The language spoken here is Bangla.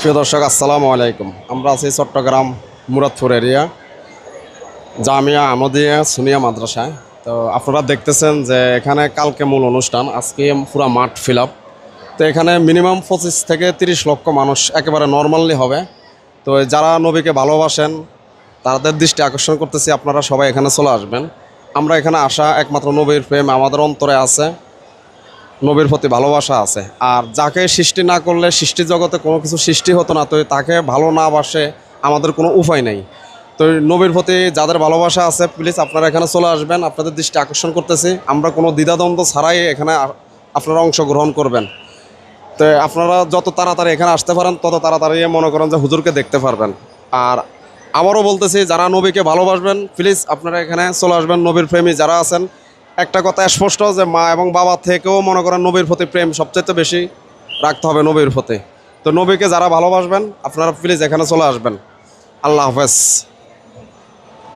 প্রিয় দর্শক আসসালামু আলাইকুম। আমরা আছি চট্টগ্রাম মুরাদপুর এরিয়া জামিয়া আহমদিয়া সুনিয়া মাদ্রাসায়। তো আপনারা দেখতেছেন যে এখানে কালকে মূল অনুষ্ঠান, আজকে পুরা মাঠ ফিল আপ। তো এখানে মিনিমাম 25 থেকে 30 লক্ষ মানুষ একেবারে নর্মালি হবে। তো যারা নবীকে ভালোবাসেন তাদের দৃষ্টি আকর্ষণ করতেছি, আপনারা সবাই এখানে চলে আসবেন। আমরা এখানে আসা একমাত্র নবীর প্রেম আমাদের অন্তরে আছে, নবীর প্রতি ভালোবাসা আছে। আর যাকে সৃষ্টি না করলে সৃষ্টি জগতে কোনো কিছু সৃষ্টি হতো না, তো তাকে ভালো না বাসে আমাদের কোনো উপায় নেই। তো নবীর প্রতি যাদের ভালোবাসা আছে প্লিজ আপনারা এখানে চলে আসবেন, আপনাদের দৃষ্টি আকর্ষণ করতেছি। আমরা কোনো দ্বিধাদ্বন্দ্ব ছাড়াই এখানে আপনারা অংশগ্রহণ করবেন। তো আপনারা যত তাড়াতাড়ি এখানে আসতে পারেন তত তাড়াতাড়ি মনে করেন যে হুজুরকে দেখতে পারবেন। আর আবারও বলতেছি, যারা নবীকে ভালোবাসবেন প্লিজ আপনারা এখানে চলে আসবেন। নবীর প্রেমী যারা আছেন, একটা কথা স্পষ্ট যে মা এবং বাবা থেকেও মনে করেন নবীর প্রতি প্রেম সবচেয়ে বেশি রাখতে হবে নবীর প্রতি। তো নবীকে যারা ভালোবাসবেন আপনারা প্লিজ এখানে চলে আসবেন। আল্লাহ হাফেজ।